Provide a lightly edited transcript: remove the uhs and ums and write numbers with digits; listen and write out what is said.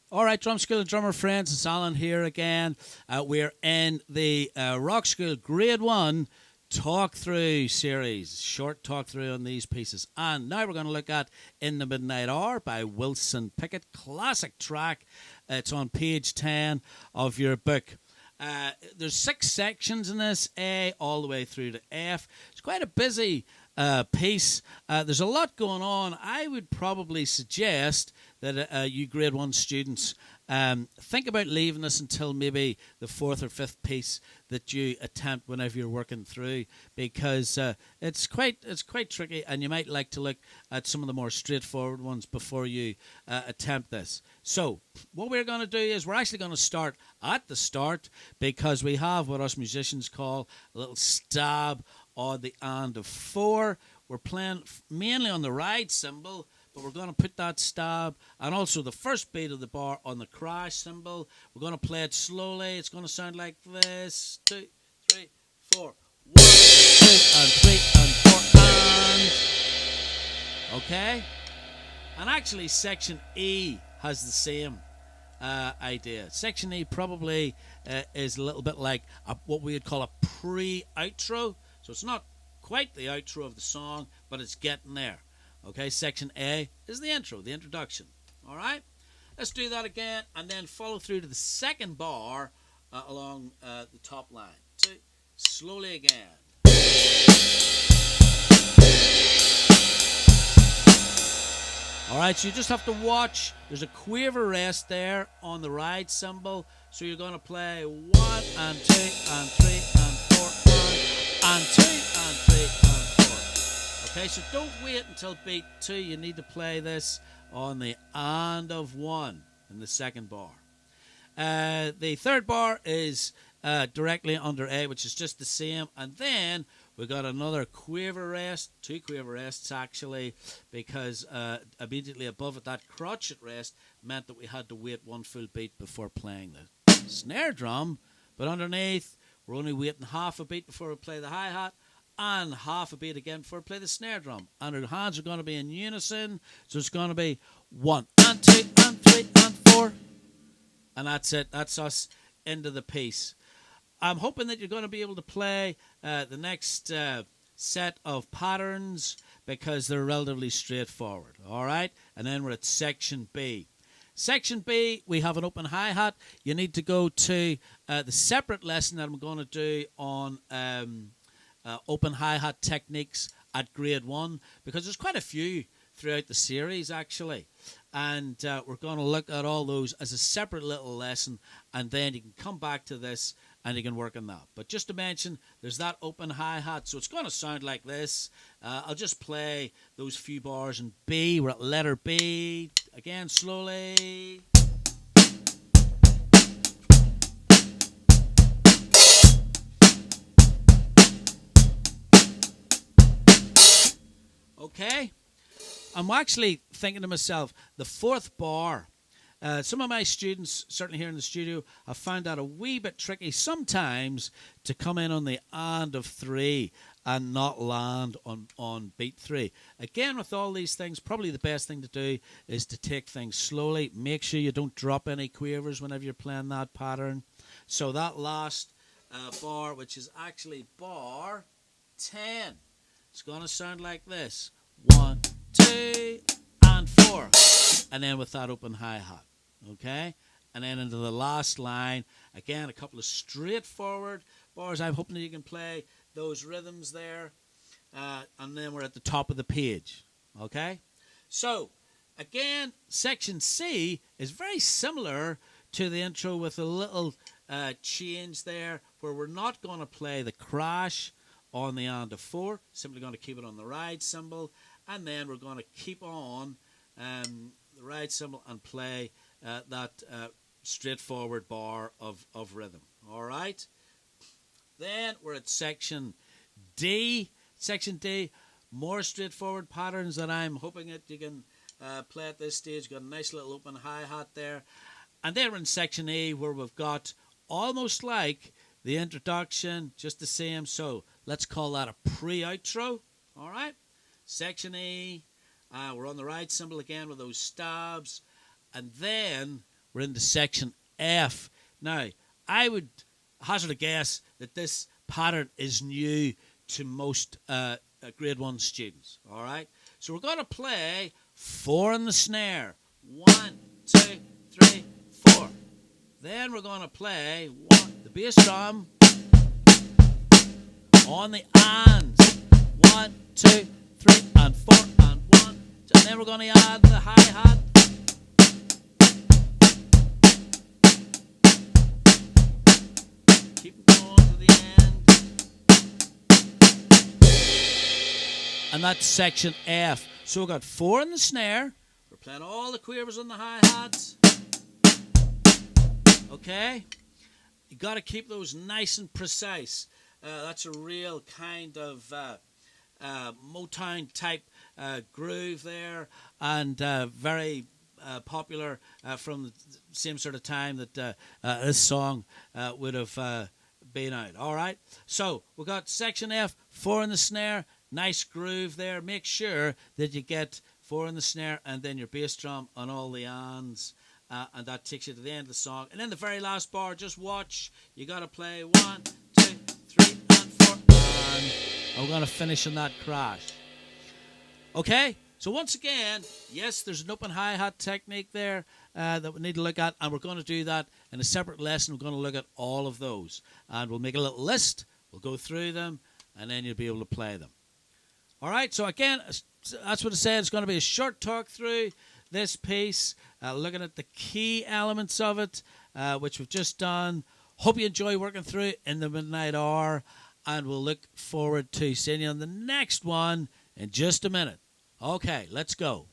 All right, drum school drummer friends, it's Alan here again. We're in the Rock School Grade 1 talk through series, short talk through on these pieces. And now we're going to look at In the Midnight Hour by Wilson Pickett, classic track. It's on page 10 of your book. There's 6 sections in this, A all the way through to F. It's quite a busy piece. There's a lot going on. I would probably suggest that you grade 1 students think about leaving this until maybe the 4th or 5th piece that you attempt whenever you're working through, because it's quite tricky, and you might like to look at some of the more straightforward ones before you attempt this. So what we're going to do is we're actually going to start at the start, because we have what us musicians call a little stab on the and of 4. We're playing mainly on the ride cymbal, but we're going to put that stab and also the first beat of the bar on the crash cymbal. We're going to play it slowly. It's going to sound like this: 2, 3, 4, 1, 2, and 3 and 4 and. Okay? And actually, section E has the same idea. Section E probably is a little bit like what we would call a pre-outro. So it's not quite the outro of the song, but it's getting there. Okay, section A is the intro, the introduction. All right, let's do that again, and then follow through to the second bar along the top line. 2, slowly again. All right, so you just have to watch. There's a quiver rest there on the ride cymbal, so you're going to play 1 and 2 and 3 and 4 and 2 and 3 and 4. Okay, so don't wait until beat 2. You need to play this on the and of 1 in the second bar. The third bar is directly under A, which is just the same, and then we got another quiver rest, 2 quiver rests actually, because immediately above it, that crotchet rest meant that we had to wait 1 full beat before playing the snare drum, but underneath we're only waiting half a beat before we play the hi-hat, and half a beat again before we play the snare drum, and our hands are going to be in unison, so it's going to be 1 and 2 and 3 and 4, and that's it. That's us into the piece. I'm hoping that you're going to be able to play the next set of patterns, because they're relatively straightforward. All right? And then we're at section B. Section B, we have an open hi-hat. You need to go to the separate lesson that I'm going to do on open hi-hat techniques at grade 1, because there's quite a few throughout the series actually, and we're going to look at all those as a separate little lesson, and then you can come back to this and you can work on that. But just to mention, there's that open hi-hat, so it's going to sound like this. I'll just play those few bars in B. We're at letter B again, slowly. Okay, I'm actually thinking to myself, the 4th bar, some of my students, certainly here in the studio, have found that a wee bit tricky sometimes to come in on the and of 3 and not land on beat 3. Again, with all these things, probably the best thing to do is to take things slowly. Make sure you don't drop any quavers whenever you're playing that pattern. So that last bar, which is actually bar 10, it's going to sound like this: 1, 2, and 4. And then with that open hi-hat. Okay? And then into the last line, again, a couple of straightforward bars. I'm hoping that you can play those rhythms there. And then we're at the top of the page. Okay? So, again, section C is very similar to the intro, with a little change there, where we're not going to play the crash on the and of 4, simply going to keep it on the ride cymbal, and then we're going to keep on the ride cymbal and play that straightforward bar of rhythm. All right? Then we're at section D. Section D, more straightforward patterns that I'm hoping that you can play at this stage. Got a nice little open hi-hat there. And then we're in section E, where we've got almost like the introduction, just the same. So let's call that a pre-outro. All right? Section E, we're on the ride cymbal again with those stabs. And then we're into section F. Now, I would hazard a guess that this pattern is new to most grade 1 students. All right? So we're going to play 4 in the snare. 1, 2, 3, 4. Then we're going to play the bass drum on the ands. 1, 2, 3, and 4, and 1. And then we're going to add the hi-hat. Keep going to the end. And that's section F. So we've got 4 in the snare. We're playing all the quavers on the hi-hats. Okay? You got to keep those nice and precise. That's a real kind of Motown type groove there, and very popular from the same sort of time that this song would have been out. All right, so we've got section F, 4 in the snare, nice groove there. Make sure that you get 4 in the snare and then your bass drum on all the ands. And that takes you to the end of the song. And then the very last bar, just watch. You got to play 1, 2, 3, and 4. And I'm going to finish on that crash. Okay? So once again, yes, there's an open hi-hat technique there that we need to look at. And we're going to do that in a separate lesson. We're going to look at all of those. And we'll make a little list. We'll go through them. And then you'll be able to play them. All right? So again, that's what I said. It's going to be a short talk through this piece, looking at the key elements of it, which we've just done. Hope you enjoy working through it in the midnight hour, and we'll look forward to seeing you on the next one in just a minute. Okay, let's go.